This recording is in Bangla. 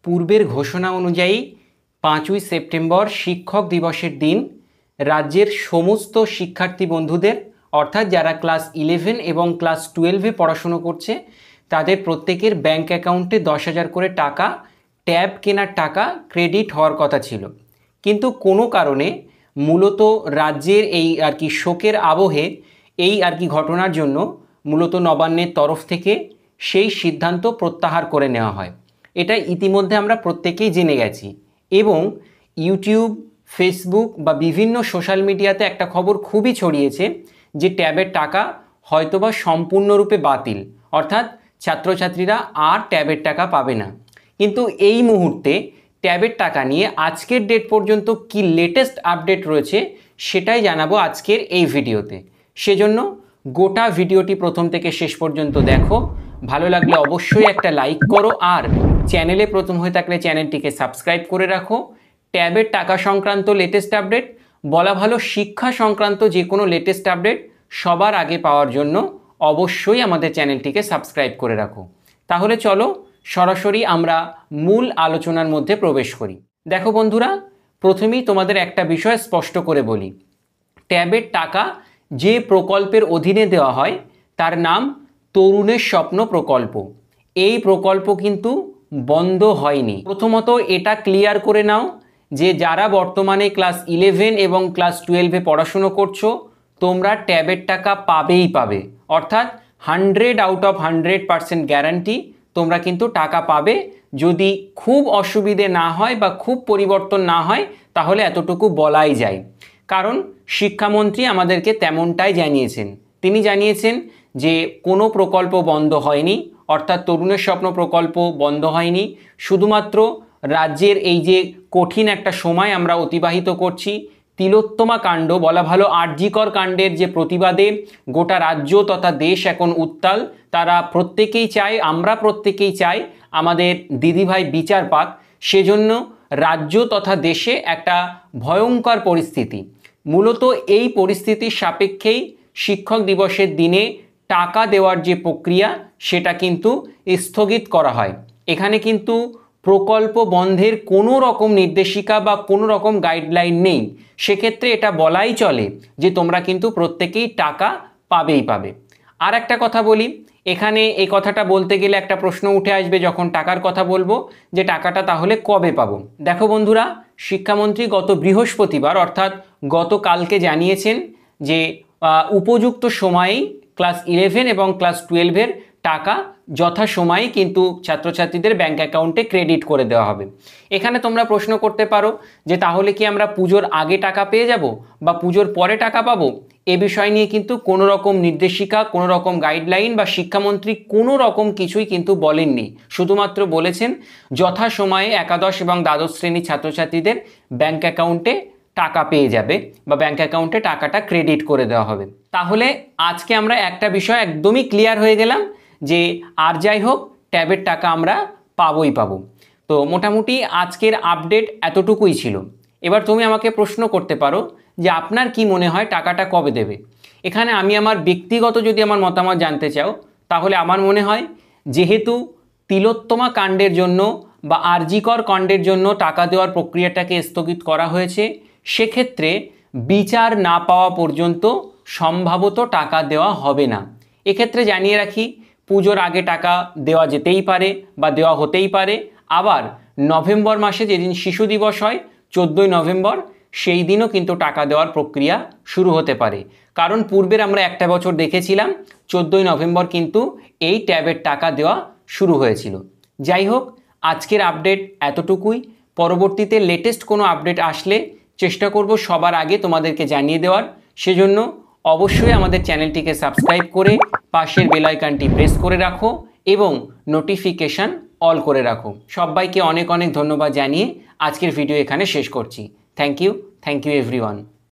পূর্বের ঘোষণা অনুযায়ী 5ই সেপ্টেম্বর শিক্ষক দিবসের দিন রাজ্যের সমস্ত শিক্ষার্থী বন্ধুদের অর্থাৎ যারা ক্লাস 11 এবং ক্লাস 12-এ পড়াশুনো করছে তাদের প্রত্যেকের ব্যাংক অ্যাকাউন্টে 10,000 করে টাকা ট্যাব কেনার টাকা ক্রেডিট হওয়ার কথা ছিল। কিন্তু কোনো কারণে মূলত রাজ্যের এই শোকের আবহে এই ঘটনার জন্য মূলত নবান্নের তরফ থেকে সেই সিদ্ধান্ত প্রত্যাহার করে নেওয়া হয়। এটা ইতিমধ্যে আমরা প্রত্যেকেই জেনে গেছি এবং ইউটিউব, ফেসবুক বা বিভিন্ন সোশ্যাল মিডিয়াতে একটা খবর খুবই ছড়িয়েছে যে ট্যাবের টাকা হয়তোবা সম্পূর্ণরূপে বাতিল, অর্থাৎ ছাত্রছাত্রীরা আর ট্যাবের টাকা পাবে না। কিন্তু এই মুহূর্তে ট্যাবের টাকা নিয়ে আজকের ডেট পর্যন্ত কি লেটেস্ট আপডেট রয়েছে সেটাই জানাবো আজকের এই ভিডিওতে। সেজন্য গোটা ভিডিওটি প্রথম থেকে শেষ পর্যন্ত দেখো। ভালো লাগলে অবশ্যই একটা লাইক করো আর চ্যানেলে প্রথম হয়ে থাকলে চ্যানেলটিকে সাবস্ক্রাইব করে রাখো। ট্যাবের টাকা সংক্রান্ত লেটেস্ট আপডেট, বলা ভালো শিক্ষা সংক্রান্ত যে কোনো লেটেস্ট আপডেট সবার আগে পাওয়ার জন্য অবশ্যই আমাদের চ্যানেলটিকে সাবস্ক্রাইব করে রাখো। তাহলে চলো সরাসরি আমরা মূল আলোচনার মধ্যে প্রবেশ করি। দেখো বন্ধুরা, প্রথমেই তোমাদের একটা বিষয় স্পষ্ট করে বলি। ট্যাবের টাকা যে প্রকল্পের অধীনে দেওয়া হয় তার নাম তরুণের স্বপ্ন প্রকল্প। এই প্রকল্প কিন্তু বন্ধ হয়নি। প্রথমত এটা ক্লিয়ার করে নাও যে যারা বর্তমানে ক্লাস 11 এবং ক্লাস 12-এ পড়াশুনো করছো তোমরা ট্যাবের টাকা পাবেই পাবে, অর্থাৎ 100 আউট অফ 100% গ্যারান্টি তোমরা কিন্তু টাকা পাবে। যদি খুব অসুবিধে না হয় বা খুব পরিবর্তন না হয় তাহলে এতটুকু বলাই যায়, কারণ শিক্ষামন্ত্রী আমাদেরকে তেমনটাই জানিয়েছেন। তিনি জানিয়েছেন যে কোনো প্রকল্প বন্ধ হয়নি, অর্থাৎ তরুণের স্বপ্ন প্রকল্প বন্ধ হয়নি। শুধুমাত্র রাজ্যের এই যে কঠিন একটা সময় আমরা অতিবাহিত করছি, তিলোত্তমা কাণ্ড, বলা ভালো আরজিকর কাণ্ডের যে প্রতিবাদে গোটা রাজ্য তথা দেশ এখন উত্তাল, তারা প্রত্যেকেই চায়, আমরা প্রত্যেকেই চাই আমাদের দিদিভাই বিচার পাক। সেজন্য রাজ্য তথা দেশে একটা ভয়ঙ্কর পরিস্থিতি। মূলত এই পরিস্থিতির সাপেক্ষেই শিক্ষক দিবসের দিনে টাকা দেওয়ার যে প্রক্রিয়া সেটা কিন্তু স্থগিত করা হয়। এখানে কিন্তু প্রকল্প বন্ধের কোনো রকম নির্দেশিকা বা কোনো রকম গাইডলাইন নেই। সেক্ষেত্রে এটা বলাই চলে যে তোমরা কিন্তু প্রত্যেকেই টাকা পাবেই পাবে। আর একটা কথা বলি, এখানে এই কথাটা বলতে গেলে একটা প্রশ্ন উঠে আসবে যখন টাকার কথা বলবো, যে টাকাটা তাহলে কবে পাবো। দেখো বন্ধুরা, শিক্ষামন্ত্রী গত বৃহস্পতিবার অর্থাৎ গতকালকে জানিয়েছেন যে উপযুক্ত সময়েই ক্লাস 11 এবং ক্লাস 12-এর টাকা যথাসময়ে কিন্তু ছাত্রছাত্রীদের ব্যাংক অ্যাকাউন্টে ক্রেডিট করে দেওয়া হবে। এখানে তোমরা প্রশ্ন করতে পারো যে তাহলে কি আমরা পুজোর আগে টাকা পেয়ে যাব বা পুজোর পরে টাকা পাবো? এ বিষয় নিয়ে কিন্তু কোনো রকম নির্দেশিকা, কোনো রকম গাইডলাইন বা শিক্ষামন্ত্রী কোনো রকম কিছুই কিন্তু বলেননি। শুধুমাত্র বলেছেন যথাসময়ে একাদশ এবং দ্বাদশ শ্রেণীর ছাত্রছাত্রীদের ব্যাংক অ্যাকাউন্টে টাকা পেয়ে যাবে বা ব্যাংক অ্যাকাউন্টে টাকাটা ক্রেডিট করে দেওয়া হবে। তাহলে আজকে আমরা একটা বিষয় একদমই ক্লিয়ার হয়ে গেলাম যে আর যাই হোক ট্যাবের টাকা আমরা পাবোই পাবো। তো মোটামুটি আজকের আপডেট এতটুকুই ছিল। এবার তুমি আমাকে প্রশ্ন করতে পারো যে আপনার কি মনে হয় টাকাটা কবে দেবে? এখানে আমি আমার ব্যক্তিগত যদি আমার মতামত জানতে চাও তাহলে আমার মনে হয় যেহেতু তিলোত্তমা কাণ্ডের জন্য বা আরজিকর কাণ্ডের জন্য টাকা দেওয়ার প্রক্রিয়াটাকে স্থগিত করা হয়েছে, সেক্ষেত্রে বিচার না পাওয়া পর্যন্ত সম্ভবত টাকা দেওয়া হবে না। এক্ষেত্রে জানিয়ে রাখি, পুজোর আগে টাকা দেওয়া যেতেই পারে বা দেওয়া হতেই পারে। আবার নভেম্বর মাসে যেদিন শিশু দিবস হয় 14ই নভেম্বর, সেই দিনও কিন্তু টাকা দেওয়ার প্রক্রিয়া শুরু হতে পারে। কারণ পূর্বের আমরা একটা বছর দেখেছিলাম 14ই নভেম্বর কিন্তু এই ট্যাবের টাকা দেওয়া শুরু হয়েছিল। যাই হোক, আজকের আপডেট এতটুকুই। পরবর্তীতে লেটেস্ট কোনো আপডেট আসলে চেষ্টা করব সবার আগে তোমাদেরকে জানিয়ে দেওয়ার। সেজন্য অবশ্যই আমাদের চ্যানেলটিকে সাবস্ক্রাইব করে পাশের বেল আইকনটি প্রেস করে রাখো এবং নোটিফিকেশান অল করে রাখো। সবাইকে অনেক অনেক ধন্যবাদ জানিয়ে আজকের ভিডিও এখানে শেষ করছি। Thank you everyone.